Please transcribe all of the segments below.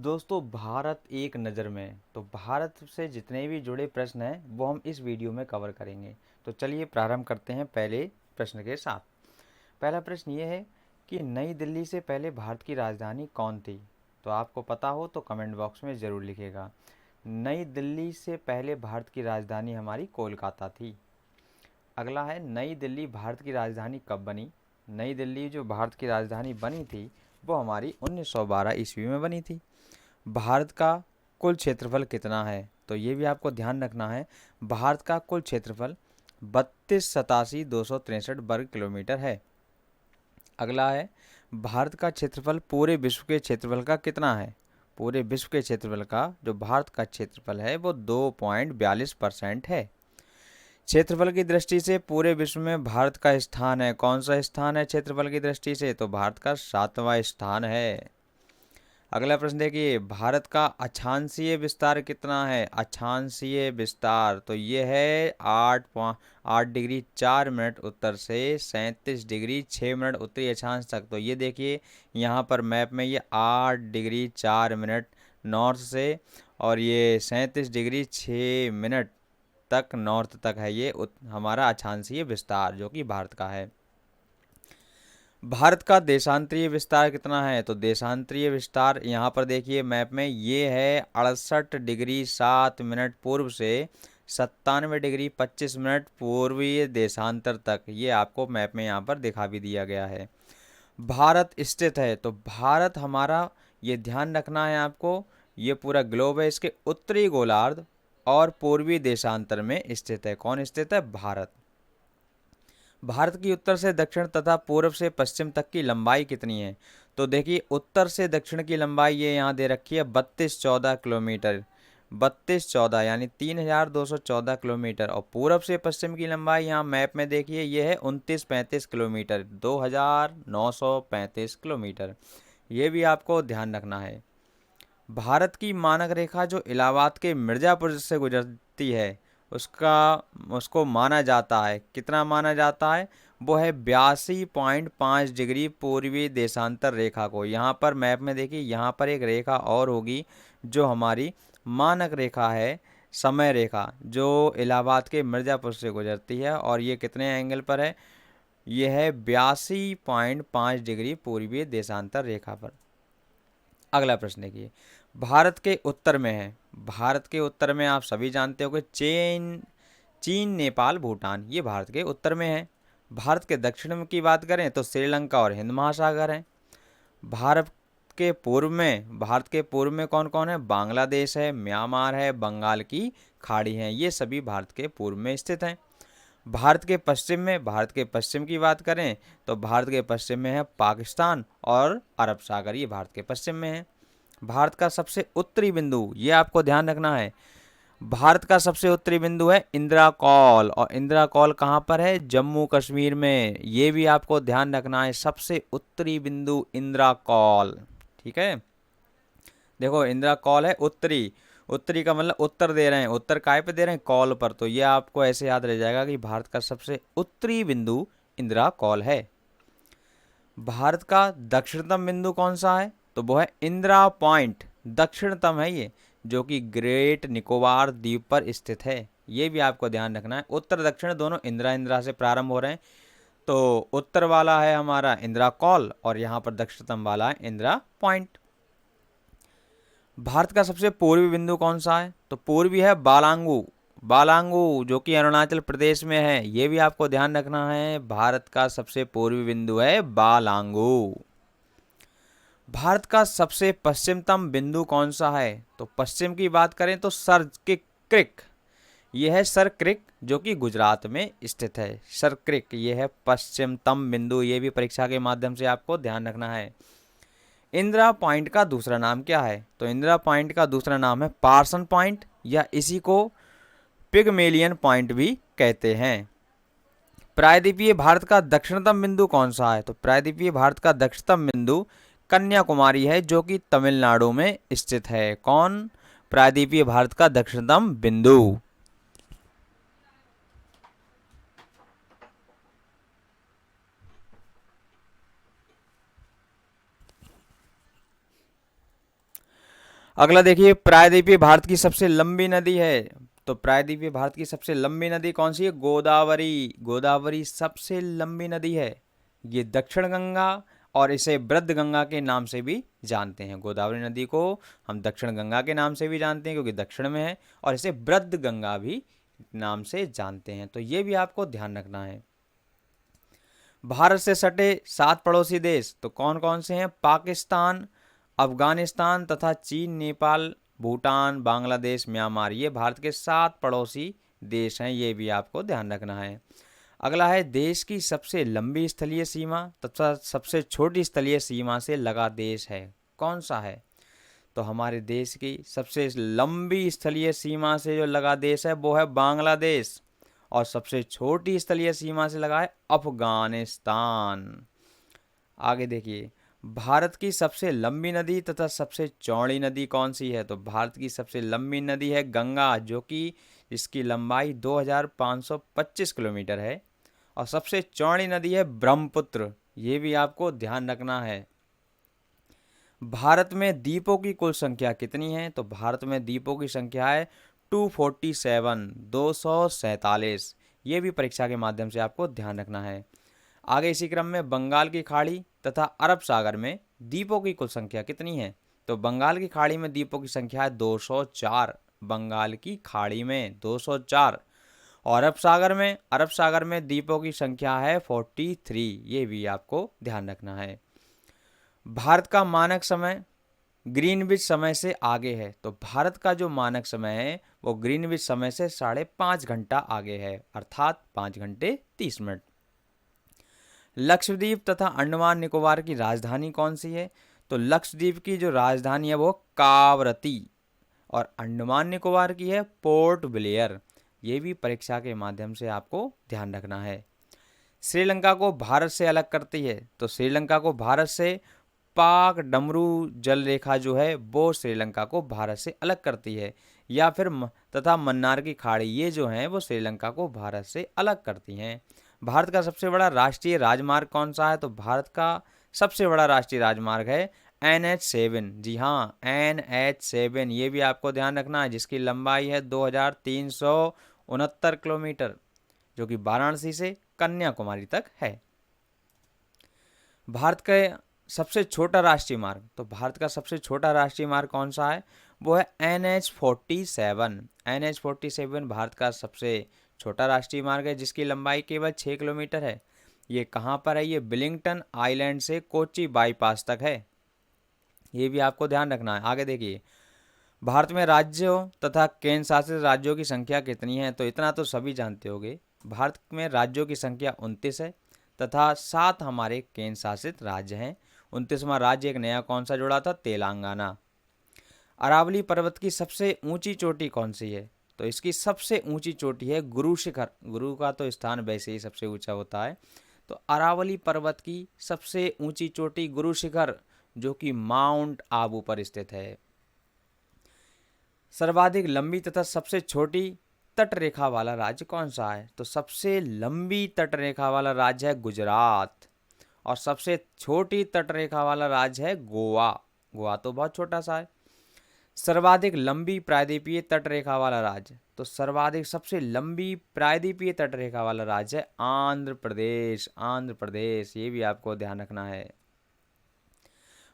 दोस्तों, भारत एक नज़र में। तो भारत से जितने भी जुड़े प्रश्न हैं वो हम इस वीडियो में कवर करेंगे। तो चलिए प्रारंभ करते हैं पहले प्रश्न के साथ। पहला प्रश्न ये है कि नई दिल्ली से पहले भारत की राजधानी कौन थी? तो आपको पता हो तो कमेंट बॉक्स में ज़रूर लिखिएगा। नई दिल्ली से पहले भारत की राजधानी हमारी कोलकाता थी। अगला है, नई दिल्ली भारत की राजधानी कब बनी? नई दिल्ली जो भारत की राजधानी बनी थी वो हमारी 1912 ईस्वी में बनी थी। भारत का कुल क्षेत्रफल कितना है? तो ये भी आपको ध्यान रखना है। भारत का कुल क्षेत्रफल 32,87,263 वर्ग किलोमीटर है। अगला है, भारत का क्षेत्रफल पूरे विश्व के क्षेत्रफल का कितना है? पूरे विश्व के क्षेत्रफल का जो भारत का क्षेत्रफल है वो 2.42% है। क्षेत्रफल की दृष्टि से पूरे विश्व में भारत का स्थान है, कौन सा स्थान है क्षेत्रफल की दृष्टि से? तो भारत का 7वां स्थान है। अगला प्रश्न देखिए, भारत का अक्षांशीय विस्तार कितना है? अक्षांशीय विस्तार तो ये है 8 डिग्री 4 मिनट उत्तर से 37 डिग्री 6 मिनट उत्तरी अक्षांश तक। तो ये देखिए यहाँ पर मैप में ये 8 डिग्री 4 मिनट नॉर्थ से और ये 37 डिग्री 6 मिनट तक नॉर्थ तक है ये हमारा अक्षांशीय विस्तार जो कि भारत का है। भारत का देशांतरीय विस्तार कितना है? तो देशांतरीय विस्तार यहाँ पर देखिए मैप में ये है 68 डिग्री 7 मिनट पूर्व से 97 डिग्री 25 मिनट पूर्वीय देशांतर तक। ये आपको मैप में यहाँ पर दिखा भी दिया गया है। भारत स्थित है, तो भारत हमारा, ये ध्यान रखना है आपको, ये पूरा ग्लोब है, इसके उत्तरी गोलार्ध और पूर्वी देशांतर में स्थित है। कौन स्थित है? भारत। भारत की उत्तर से दक्षिण तथा पूर्व से पश्चिम तक की लंबाई कितनी है? तो देखिए उत्तर से दक्षिण की लंबाई ये यहाँ दे रखी है 3214 किलोमीटर। 3214 यानी 3214 किलोमीटर। और पूर्व से पश्चिम की लंबाई यहाँ मैप में देखिए ये है 2935 किलोमीटर, 2935 किलोमीटर। ये भी आपको ध्यान रखना है। भारत की मानक रेखा जो इलाहाबाद के मिर्ज़ापुर से गुजरती है उसका उसको माना जाता है, कितना माना जाता है? वो है 82.5 डिग्री पूर्वी देशांतर रेखा को। यहाँ पर मैप में देखिए यहाँ पर एक रेखा और होगी जो हमारी मानक रेखा है, समय रेखा, जो इलाहाबाद के मिर्ज़ापुर से गुजरती है और ये कितने एंगल पर है? ये है 82.5 डिग्री पूर्वी देशांतर रेखा पर। अगला प्रश्न देखिए, भारत के उत्तर में है, भारत के उत्तर में आप सभी जानते हो कि चीन, नेपाल, भूटान, ये भारत के उत्तर में है। भारत के दक्षिण में की बात करें तो श्रीलंका और हिंद महासागर है। भारत के पूर्व में, भारत के पूर्व में कौन कौन है? बांग्लादेश है, म्यांमार है, बंगाल की खाड़ी है, ये सभी भारत के पूर्व में स्थित हैं। भारत के पश्चिम में, भारत के पश्चिम की बात करें तो भारत के पश्चिम में है पाकिस्तान और अरब सागर, ये भारत के पश्चिम में है। भारत का सबसे उत्तरी बिंदु, ये आपको ध्यान रखना है, भारत का सबसे उत्तरी बिंदु है इंदिरा कॉल। और इंदिरा कॉल कहाँ पर है? जम्मू कश्मीर में। ये भी आपको ध्यान रखना है, सबसे उत्तरी बिंदु इंदिरा कॉल। ठीक है, देखो इंदिरा कॉल है उत्तरी, उत्तरी का मतलब उत्तर दे रहे हैं, उत्तर काय पे दे रहे हैं? कॉल पर। तो ये आपको ऐसे याद रह जाएगा कि भारत का सबसे उत्तरी बिंदु इंदिरा कॉल है। भारत का दक्षिणतम बिंदु कौन सा है? तो वो है इंदिरा पॉइंट, दक्षिणतम है ये, जो कि ग्रेट निकोबार द्वीप पर स्थित है। ये भी आपको ध्यान रखना है, उत्तर दक्षिण दोनों इंदिरा इंदिरा से प्रारंभ हो रहे हैं। तो उत्तर वाला है हमारा इंदिरा कॉल और यहाँ पर दक्षिणतम वाला है इंदिरा पॉइंट। भारत का सबसे पूर्वी बिंदु कौन सा है? तो पूर्वी है बालांगू, बालांगू जो कि अरुणाचल प्रदेश में है। ये भी आपको ध्यान रखना है, भारत का सबसे पूर्वी बिंदु है बालांगू। भारत का सबसे पश्चिमतम बिंदु कौन सा है? तो पश्चिम की बात करें तो सर क्रिक, यह है सर क्रिक जो कि गुजरात में स्थित है। सर क्रिक ये है पश्चिमतम बिंदु, ये भी परीक्षा के माध्यम से आपको ध्यान रखना है। इंदिरा पॉइंट का दूसरा नाम क्या है? तो इंदिरा पॉइंट का दूसरा नाम है पार्सन पॉइंट, या इसी को पिगमेलियन पॉइंट भी कहते हैं। प्रायद्वीपीय भारत का दक्षिणतम बिंदु कौन सा है? तो प्रायद्वीपीय भारत का दक्षिणतम बिंदु कन्याकुमारी है जो कि तमिलनाडु में स्थित है। कौन? प्रायद्वीपीय भारत का दक्षिणतम बिंदु। अगला देखिए, प्रायद्वीपीय भारत की सबसे लंबी नदी है। तो प्रायद्वीपीय भारत की सबसे लंबी नदी कौन सी है? गोदावरी। गोदावरी सबसे लंबी नदी है। ये दक्षिण गंगा और इसे वृद्ध गंगा के नाम से भी जानते हैं। गोदावरी नदी को हम दक्षिण गंगा के नाम से भी जानते हैं क्योंकि दक्षिण में है, और इसे वृद्ध गंगा भी नाम से जानते हैं। तो ये भी आपको ध्यान रखना है। भारत से सटे 7 पड़ोसी देश तो कौन कौन से हैं? पाकिस्तान, अफगानिस्तान तथा चीन, नेपाल, भूटान, बांग्लादेश, म्यांमार। ये भारत के 7 पड़ोसी देश हैं, ये भी आपको ध्यान रखना है। अगला है, देश की सबसे लंबी स्थलीय सीमा तथा सबसे छोटी स्थलीय सीमा से लगा देश है, कौन सा है? तो हमारे देश की सबसे लंबी स्थलीय सीमा से जो लगा देश है वो है बांग्लादेश, और सबसे छोटी स्थलीय सीमा से लगा है अफगानिस्तान। आगे देखिए, भारत की सबसे लंबी नदी तथा सबसे चौड़ी नदी कौन सी है? तो भारत की सबसे लंबी नदी है गंगा, जो कि इसकी लंबाई 2525 किलोमीटर है, और सबसे चौड़ी नदी है ब्रह्मपुत्र। ये भी आपको ध्यान रखना है। भारत में द्वीपों की कुल संख्या कितनी है? तो भारत में द्वीपों की संख्या है 247, 247। ये भी परीक्षा के माध्यम से आपको ध्यान रखना है। आगे इसी क्रम में, बंगाल की खाड़ी तथा अरब सागर में द्वीपों की कुल संख्या कितनी है? तो बंगाल की खाड़ी में द्वीपों की संख्या है 204। बंगाल की खाड़ी में 204, और अरब सागर में द्वीपों की संख्या है 43। ये भी आपको ध्यान रखना है। भारत का मानक समय ग्रीनविच समय से आगे है। तो भारत का जो मानक समय है वो ग्रीनविच समय से 5.5 घंटा आगे है, अर्थात 5 घंटे 30 मिनट। लक्षद्वीप तथा अंडमान निकोबार की राजधानी कौन सी है? तो लक्षद्वीप की जो राजधानी है वो कावरती, और अंडमान निकोबार की है पोर्ट ब्लेयर। ये भी परीक्षा के माध्यम से आपको ध्यान रखना है। श्रीलंका को भारत से अलग करती है। तो श्रीलंका को भारत से पाक डमरू जल रेखा जो है वो श्रीलंका को भारत से अलग करती है, या फिर तथा मन्नार की खाड़ी, ये जो हैं वो श्रीलंका को भारत से अलग करती हैं। भारत का सबसे बड़ा राष्ट्रीय राजमार्ग कौन सा है? तो भारत का सबसे बड़ा राष्ट्रीय राजमार्ग है NH7। जी हाँ, NH7। ये भी आपको ध्यान रखना है, जिसकी लंबाई है 2369 किलोमीटर, जो कि वाराणसी से कन्याकुमारी तक है। भारत का सबसे छोटा राष्ट्रीय मार्ग, तो भारत का सबसे छोटा राष्ट्रीय मार्ग कौन सा है? वो है NH47। NH47 भारत का सबसे छोटा राष्ट्रीय मार्ग है, जिसकी लंबाई केवल 6 किलोमीटर है। ये कहाँ पर है? ये विलिंगटन आइलैंड से कोच्चि बाईपास तक है। ये भी आपको ध्यान रखना है। आगे देखिए, भारत में राज्यों तथा केंद्र शासित राज्यों की संख्या कितनी है? तो इतना तो सभी जानते होंगे, भारत में राज्यों की संख्या 29 है तथा 7 हमारे केंद्र शासित राज्य हैं। 29वां राज्य एक नया कौन सा जुड़ा था? तेलंगाना। अरावली पर्वत की सबसे ऊंची चोटी कौन सी है? तो इसकी सबसे ऊंची चोटी है गुरु शिखर। गुरु का तो स्थान वैसे ही सबसे ऊंचा होता है। तो अरावली पर्वत की सबसे ऊंची चोटी गुरु शिखर, जो कि माउंट आबू पर स्थित है। सर्वाधिक लंबी तथा सबसे छोटी तट रेखा वाला राज्य कौन सा है? तो सबसे लंबी तट रेखा वाला राज्य है गुजरात, और सबसे छोटी तट रेखा वाला राज्य है गोवा। गोवा तो बहुत छोटा सा है। सर्वाधिक लंबी प्रायद्वीपीय तट रेखा वाला राज्य, तो सर्वाधिक सबसे लंबी प्रायद्वीपीय तट रेखा वाला राज्य है आंध्र प्रदेश। आंध्र प्रदेश, ये भी आपको ध्यान रखना है।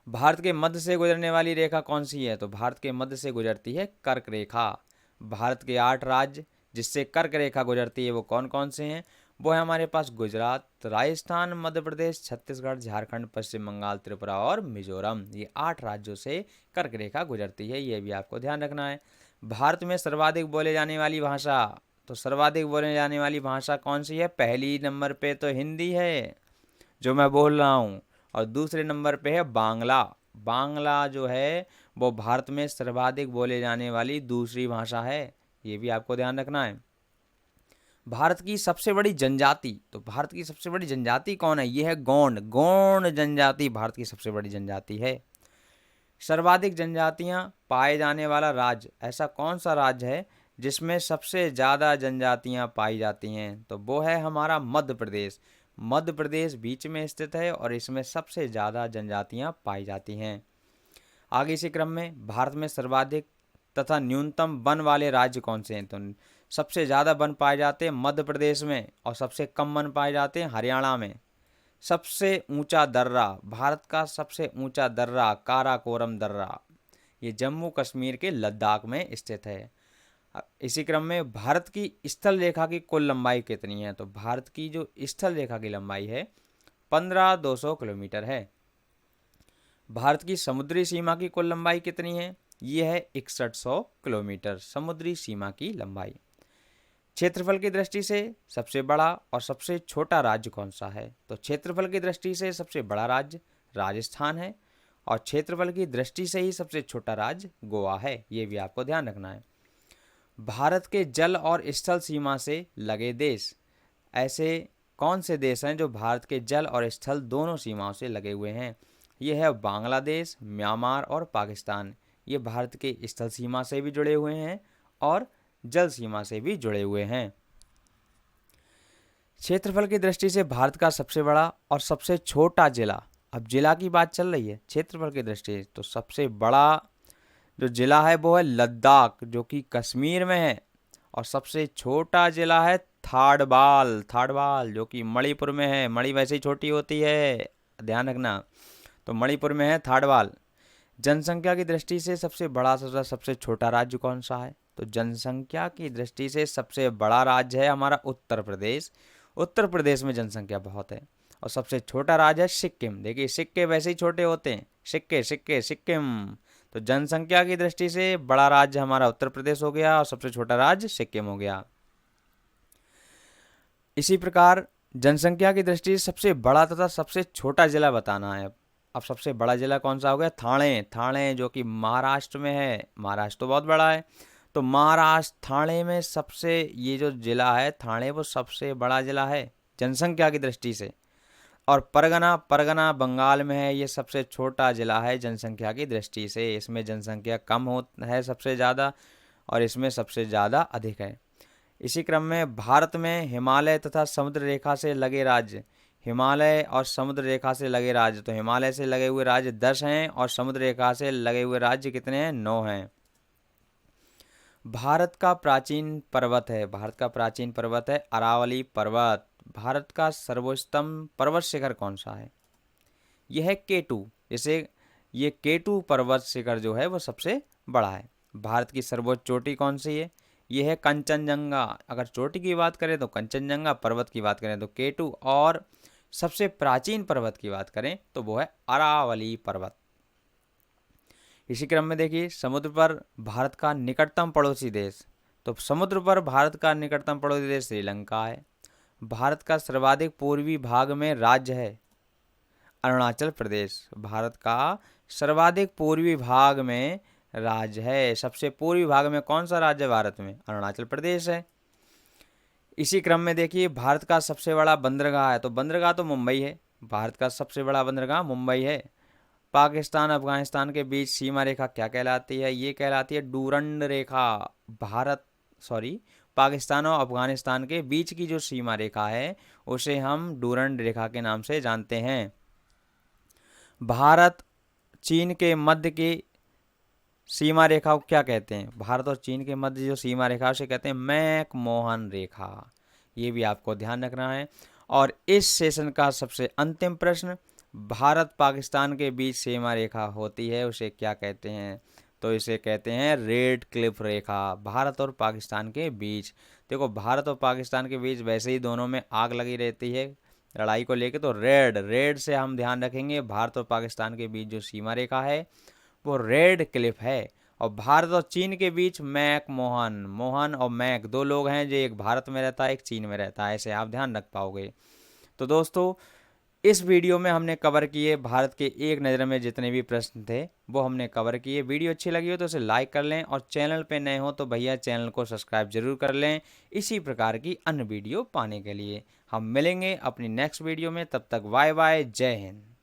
भारत के मध्य से गुजरने वाली रेखा कौन सी है? तो भारत के मध्य से गुजरती है कर्क रेखा। भारत के 8 राज्य जिससे कर्क रेखा गुजरती है वो कौन कौन से हैं? वो है हमारे पास गुजरात, राजस्थान, मध्य प्रदेश, छत्तीसगढ़, झारखंड, पश्चिम बंगाल, त्रिपुरा और मिजोरम। ये 8 राज्यों से कर्क रेखा गुजरती है, ये भी आपको ध्यान रखना है। भारत में सर्वाधिक बोले जाने वाली भाषा, तो सर्वाधिक बोले जाने वाली भाषा कौन सी है? पहली नंबर पे तो हिंदी है जो मैं बोल रहा हूँ, और दूसरे नंबर पे है बांग्ला। बांग्ला जो है वो भारत में सर्वाधिक बोले जाने वाली दूसरी भाषा है, ये भी आपको ध्यान रखना है। भारत की सबसे बड़ी जनजाति, तो भारत की सबसे बड़ी जनजाति कौन है? ये है गोंड। गोंड जनजाति भारत की सबसे बड़ी जनजाति है। सर्वाधिक जनजातियां पाए जाने वाला राज्य, ऐसा कौन सा राज्य है जिसमें सबसे ज़्यादा जनजातियां पाई जाती हैं? तो वो है हमारा मध्य प्रदेश। मध्य प्रदेश बीच में स्थित है और इसमें सबसे ज़्यादा जनजातियां पाई जाती हैं। आगे इसी क्रम में भारत में सर्वाधिक तथा न्यूनतम वन वाले राज्य कौन से हैं? तो सबसे ज़्यादा वन पाए जाते हैं मध्य प्रदेश में और सबसे कम वन पाए जाते हैं हरियाणा में। सबसे ऊंचा दर्रा, भारत का सबसे ऊंचा दर्रा काराकोरम दर्रा, ये जम्मू कश्मीर के लद्दाख में स्थित है। इसी क्रम में भारत की स्थल रेखा की कुल लंबाई कितनी है? तो भारत की जो स्थल रेखा की लंबाई है 15,200 किलोमीटर है। भारत की समुद्री सीमा की कुल लंबाई कितनी है? ये है 6100 किलोमीटर समुद्री सीमा की लंबाई। क्षेत्रफल की दृष्टि से सबसे बड़ा और सबसे छोटा राज्य कौन सा है? तो क्षेत्रफल की दृष्टि से सबसे बड़ा राज्य राजस्थान है और क्षेत्रफल की दृष्टि से ही सबसे छोटा राज्य गोवा है। ये भी आपको ध्यान रखना है। भारत के जल और स्थल सीमा से लगे देश, ऐसे कौन से देश हैं जो भारत के जल और स्थल दोनों सीमाओं से लगे हुए हैं? ये है बांग्लादेश, म्यांमार और पाकिस्तान। ये भारत के स्थल सीमा से भी जुड़े हुए हैं और जल सीमा से भी जुड़े हुए हैं। क्षेत्रफल की दृष्टि से भारत का सबसे बड़ा और सबसे छोटा जिला, अब जिला की बात चल रही है क्षेत्रफल की दृष्टि से, तो सबसे बड़ा जो जिला है वो है लद्दाख जो कि कश्मीर में है, और सबसे छोटा जिला है थाडवाल, थाडवाल जो कि मणिपुर में है। मणि वैसे ही छोटी होती है, ध्यान रखना, तो मणिपुर में है थाडवाल। जनसंख्या की दृष्टि से सबसे बड़ा तथा सबसे छोटा राज्य कौन सा है? तो जनसंख्या की दृष्टि से सबसे बड़ा राज्य है हमारा उत्तर प्रदेश। उत्तर प्रदेश में जनसंख्या बहुत है। और सबसे छोटा राज्य है सिक्किम। देखिए सिक्के वैसे ही छोटे होते हैं, सिक्के सिक्के सिक्किम। तो जनसंख्या की दृष्टि से बड़ा राज्य हमारा उत्तर प्रदेश हो गया और सबसे छोटा राज्य सिक्किम हो गया। इसी प्रकार जनसंख्या की दृष्टि से सबसे बड़ा तथा सबसे छोटा जिला बताना है। अब सबसे बड़ा जिला कौन सा हो गया? थाने, थाने जो कि महाराष्ट्र में है। महाराष्ट्र तो बहुत बड़ा है, तो महाराष्ट्र थाने में सबसे ये जो जिला है थाने वो सबसे बड़ा जिला है जनसंख्या की दृष्टि से। और परगना, परगना बंगाल में है, ये सबसे छोटा जिला है जनसंख्या की दृष्टि से। इसमें जनसंख्या कम हो है सबसे ज़्यादा और इसमें सबसे ज़्यादा अधिक है। इसी क्रम में भारत में हिमालय तथा समुद्र रेखा से लगे राज्य, हिमालय और समुद्र रेखा से लगे राज्य, तो हिमालय से लगे हुए राज्य 10 हैं और समुद्र रेखा से लगे हुए राज्य कितने हैं? 9 हैं। भारत का प्राचीन पर्वत है, भारत का प्राचीन पर्वत है अरावली पर्वत। भारत का सर्वोच्चतम पर्वत शिखर कौन सा है? यह है केटू। जैसे ये केटू पर्वत शिखर जो है वो सबसे बड़ा है। भारत की सर्वोच्च चोटी कौन सी है? यह है कंचनजंगा। अगर चोटी की बात करें तो कंचनजंगा, पर्वत की बात करें तो केटू, और सबसे प्राचीन पर्वत की बात करें तो वो है अरावली पर्वत। इसी क्रम में देखिए समुद्र पर भारत का निकटतम पड़ोसी देश, तो समुद्र पर भारत का निकटतम पड़ोसी देश श्रीलंका है। भारत का सर्वाधिक पूर्वी भाग में राज्य है अरुणाचल प्रदेश। भारत का सर्वाधिक पूर्वी भाग में राज्य है, सबसे पूर्वी भाग में कौन सा राज्य है भारत में? अरुणाचल प्रदेश है। इसी क्रम में देखिए भारत का सबसे बड़ा बंदरगाह है, तो बंदरगाह तो मुंबई है। भारत का सबसे बड़ा बंदरगाह मुंबई है। पाकिस्तान अफगानिस्तान के बीच सीमा रेखा क्या कहलाती है? ये कहलाती है डूरंड रेखा। भारत सॉरी पाकिस्तान और अफगानिस्तान के बीच की जो सीमा रेखा है उसे हम डूरंड रेखा के नाम से जानते हैं। भारत चीन के मध्य की सीमा रेखा को क्या कहते हैं? भारत और चीन के मध्य जो सीमा रेखा उसे कहते हैं मैकमोहन रेखा। ये भी आपको ध्यान रखना है। और इस सेशन का सबसे अंतिम प्रश्न, भारत पाकिस्तान के बीच सीमा रेखा होती है उसे क्या कहते हैं? तो इसे कहते हैं रेड क्लिफ रेखा। भारत और पाकिस्तान के बीच, देखो भारत और पाकिस्तान के बीच वैसे ही दोनों में आग लगी रहती है लड़ाई को लेके, तो रेड, रेड से हम ध्यान रखेंगे। भारत और पाकिस्तान के बीच जो सीमा रेखा है वो रेड क्लिफ है। और भारत और चीन के बीच मैकमोहन, मोहन और मैक दो लोग हैं, जो एक भारत में रहता है एक चीन में रहता है, ऐसे आप ध्यान रख पाओगे। तो दोस्तों इस वीडियो में हमने कवर किए भारत के एक नज़र में जितने भी प्रश्न थे वो हमने कवर किए। वीडियो अच्छी लगी हो तो उसे लाइक कर लें और चैनल पे नए हो तो भैया चैनल को सब्सक्राइब जरूर कर लें इसी प्रकार की अन्य वीडियो पाने के लिए। हम मिलेंगे अपनी नेक्स्ट वीडियो में, तब तक बाय बाय, जय हिंद।